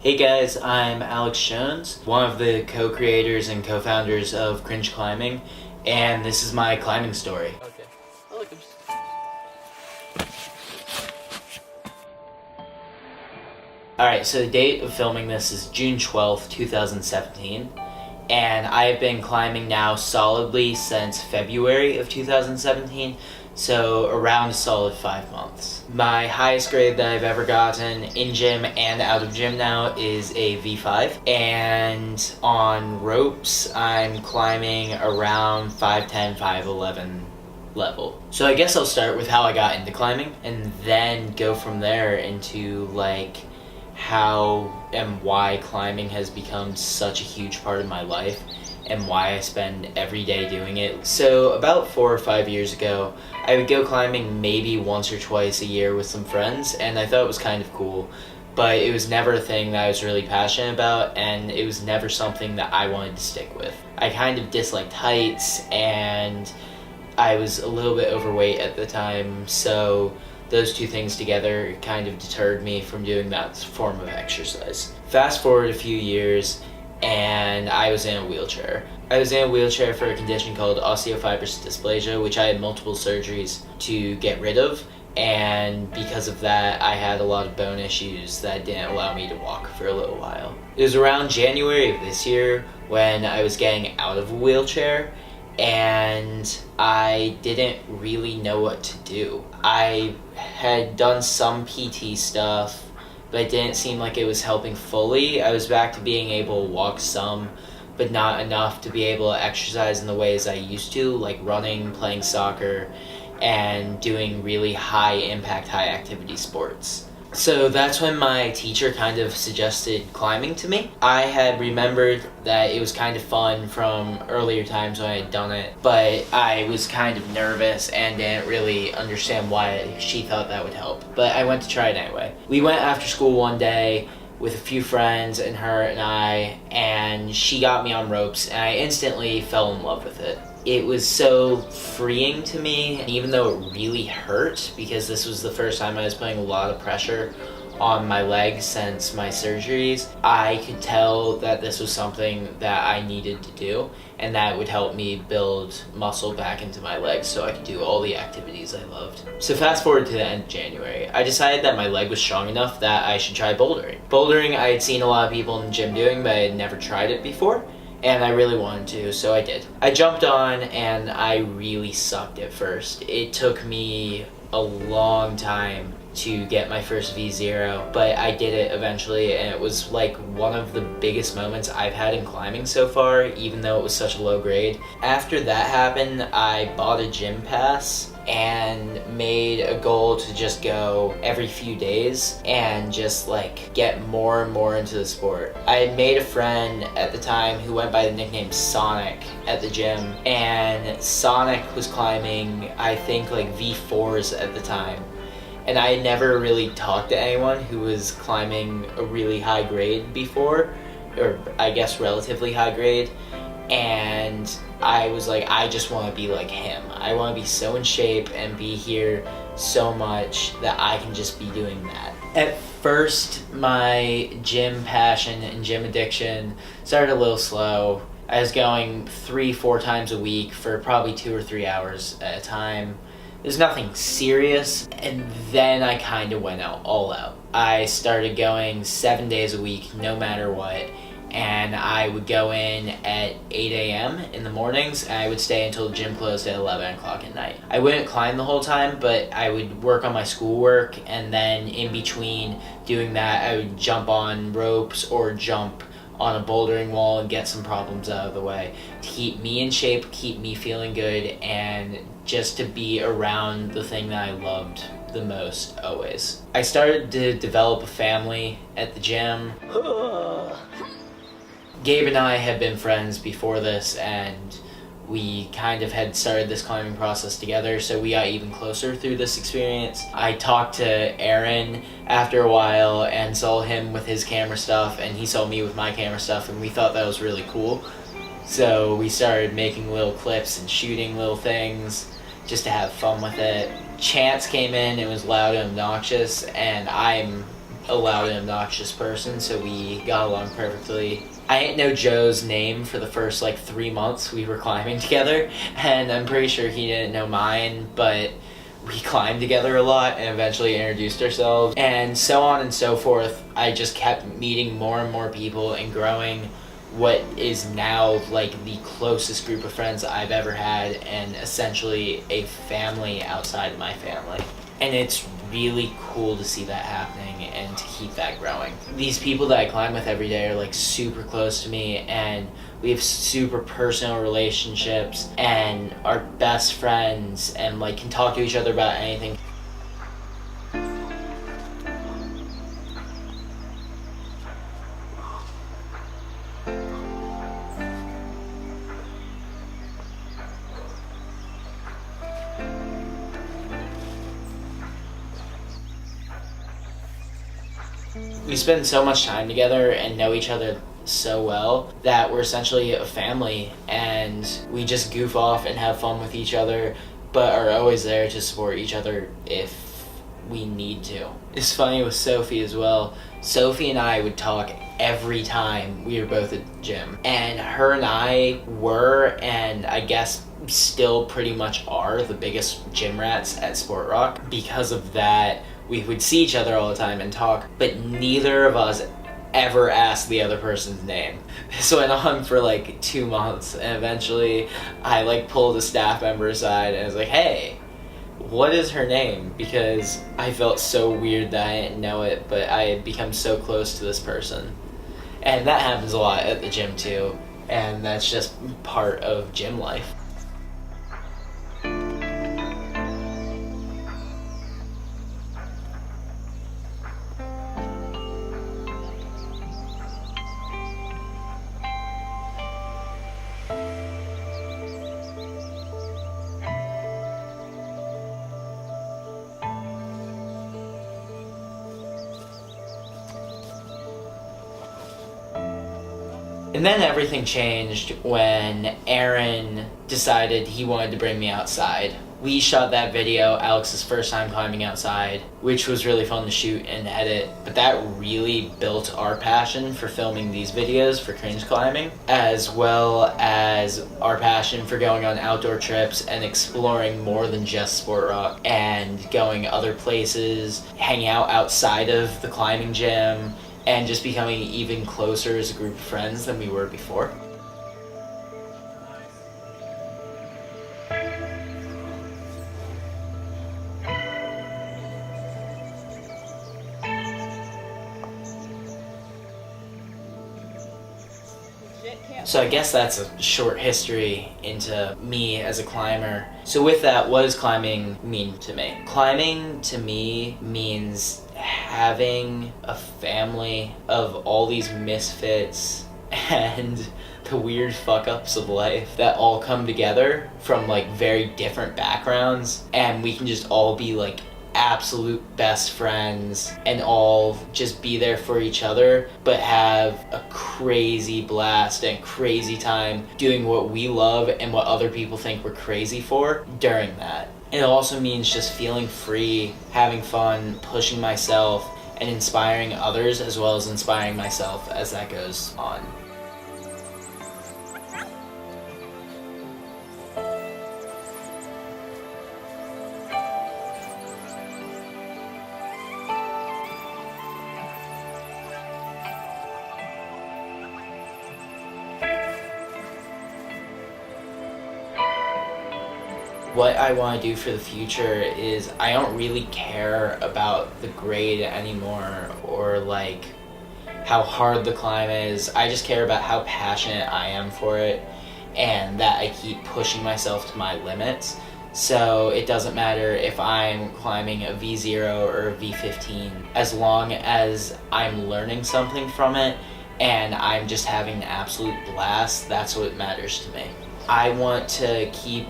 Hey guys, I'm Alex Jones, one of the co-creators and co-founders of Cringe Climbing, and this is my climbing story. Okay. I like them. Alright, so the date of filming this is June 12th, 2017, and I've been climbing now solidly since February of 2017, so around a solid 5 months. My highest grade that I've ever gotten in gym and out of gym now is a V5, and on ropes I'm climbing around 5'10", 5'11" level. So I guess I'll start with how I got into climbing and then go from there into how and why climbing has become such a huge part of my life and why I spend every day doing it. So about 4 or 5 years ago, I would go climbing maybe once or twice a year with some friends, and I thought it was kind of cool, but it was never a thing that I was really passionate about, and it was never something that I wanted to stick with. I kind of disliked heights, and I was a little bit overweight at the time, so those two things together kind of deterred me from doing that form of exercise. Fast forward a few years, and I was in a wheelchair. I was in a wheelchair for a condition called osteofibrous dysplasia, which I had multiple surgeries to get rid of, and because of that, I had a lot of bone issues that didn't allow me to walk for a little while. It was around January of this year when I was getting out of a wheelchair, and I didn't really know what to do. I had done some PT stuff, but it didn't seem like it was helping fully. I was back to being able to walk some, but not enough to be able to exercise in the ways I used to, like running, playing soccer, and doing really high impact, high activity sports. So that's when my teacher kind of suggested climbing to me. I had remembered that it was kind of fun from earlier times when I had done it, but I was kind of nervous and didn't really understand why she thought that would help. But I went to try it anyway. We went after school one day with a few friends and her and I, and she got me on ropes, and I instantly fell in love with it. It was so freeing to me, and even though it really hurt, because this was the first time I was putting a lot of pressure on my legs since my surgeries, I could tell that this was something that I needed to do, and that would help me build muscle back into my legs so I could do all the activities I loved. So fast forward to the end of January, I decided that my leg was strong enough that I should try bouldering. Bouldering I had seen a lot of people in the gym doing, but I had never tried it before, and I really wanted to, so I did. I jumped on, and I really sucked at first. It took me a long time to get my first V0, but I did it eventually, and it was like one of the biggest moments I've had in climbing so far, even though it was such a low grade. After that happened, I bought a gym pass and made a goal to just go every few days and just get more and more into the sport. I had made a friend at the time who went by the nickname Sonic at the gym, and Sonic was climbing I think V4s at the time, and I had never really talked to anyone who was climbing a really high grade before, or I guess relatively high grade, and I was like, I just want to be like him. I want to be so in shape and be here so much that I can just be doing that. At first, my gym passion and gym addiction started a little slow. I was going 3-4 times a week for probably 2 or 3 hours at a time. There's nothing serious, and then I kind of went all out. I started going 7 days a week, no matter what, and I would go in at 8 a.m. in the mornings, and I would stay until the gym closed at 11 o'clock at night. I wouldn't climb the whole time, but I would work on my schoolwork, and then in between doing that, I would jump on ropes or jump on a bouldering wall and get some problems out of the way to keep me in shape, keep me feeling good, and just to be around the thing that I loved the most always. I started to develop a family at the gym. Gabe and I had been friends before this, and we kind of had started this climbing process together, so we got even closer through this experience. I talked to Aaron after a while and saw him with his camera stuff, and he saw me with my camera stuff, and we thought that was really cool. So we started making little clips and shooting little things just to have fun with it. Chance came in, it was loud and obnoxious, and I'm a loud and obnoxious person, so we got along perfectly. I didn't know Joe's name for the first 3 months we were climbing together, and I'm pretty sure he didn't know mine, but we climbed together a lot and eventually introduced ourselves, and so on and so forth. I just kept meeting more and more people and growing what is now the closest group of friends I've ever had, and essentially a family outside of my family. And it's really cool to see that happening and to keep that growing. These people that I climb with every day are super close to me, and we have super personal relationships and are best friends and can talk to each other about anything. We spend so much time together and know each other so well that we're essentially a family, and we just goof off and have fun with each other, but are always there to support each other if we need to. It's funny with Sophie as well. Sophie and I would talk every time we were both at the gym, and her and I were, and I guess still pretty much are, the biggest gym rats at Sport Rock. Because of that, we would see each other all the time and talk, but neither of us ever asked the other person's name. This went on for 2 months, and eventually I pulled a staff member aside and was like, hey, what is her name? Because I felt so weird that I didn't know it, but I had become so close to this person. And that happens a lot at the gym too, and that's just part of gym life. And then everything changed when Aaron decided he wanted to bring me outside. We shot that video, Alex's first time climbing outside, which was really fun to shoot and edit, but that really built our passion for filming these videos for cringe climbing, as well as our passion for going on outdoor trips and exploring more than just Sport Rock and going other places, hanging out outside of the climbing gym, and just becoming even closer as a group of friends than we were before. So I guess that's a short history into me as a climber. So with that, what does climbing mean to me? Climbing to me means having a family of all these misfits and the weird fuck-ups of life that all come together from very different backgrounds, and we can just all be absolute best friends and all just be there for each other, but have a crazy blast and crazy time doing what we love and what other people think we're crazy for during that. It also means just feeling free, having fun, pushing myself, and inspiring others, as well as inspiring myself as that goes on. What I want to do for the future is I don't really care about the grade anymore or how hard the climb is. I just care about how passionate I am for it and that I keep pushing myself to my limits. So it doesn't matter if I'm climbing a V0 or a V15, as long as I'm learning something from it and I'm just having an absolute blast, that's what matters to me. I want to keep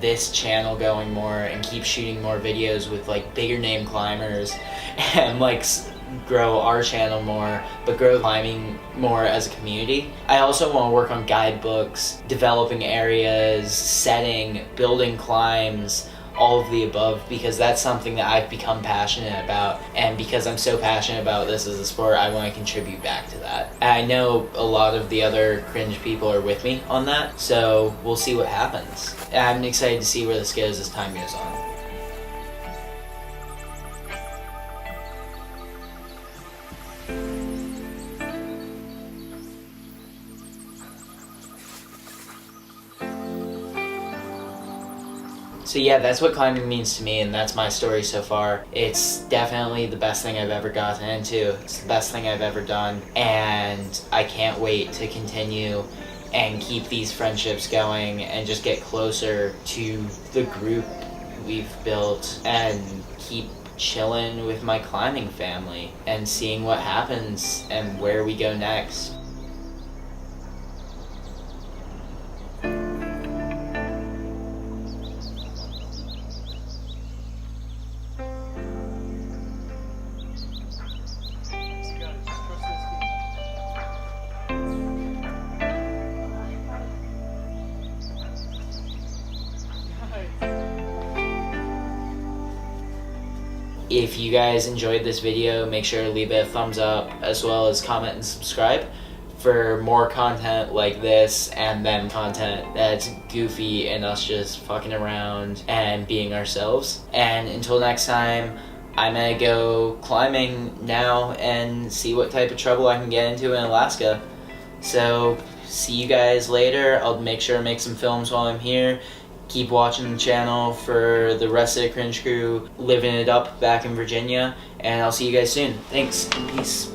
this channel going more and keep shooting more videos with bigger name climbers and grow our channel more, but grow climbing more as a community. I also want to work on guidebooks, developing areas, setting, building climbs, all of the above, because that's something that I've become passionate about, and because I'm so passionate about this as a sport, I want to contribute back to that. And I know a lot of the other cringe people are with me on that, so we'll see what happens. I'm excited to see where this goes as time goes on. So yeah, that's what climbing means to me, and that's my story so far. It's definitely the best thing I've ever gotten into. It's the best thing I've ever done, and I can't wait to continue and keep these friendships going and just get closer to the group we've built and keep chilling with my climbing family and seeing what happens and where we go next. If you guys enjoyed this video, make sure to leave it a thumbs up, as well as comment and subscribe for more content like this, and then content that's goofy and us just fucking around and being ourselves. And until next time, I'm gonna go climbing now and see what type of trouble I can get into in Alaska. So see you guys later. I'll make sure to make some films while I'm here. Keep watching the channel for the rest of the Cringe Crew living it up back in Virginia, and I'll see you guys soon. Thanks, and peace.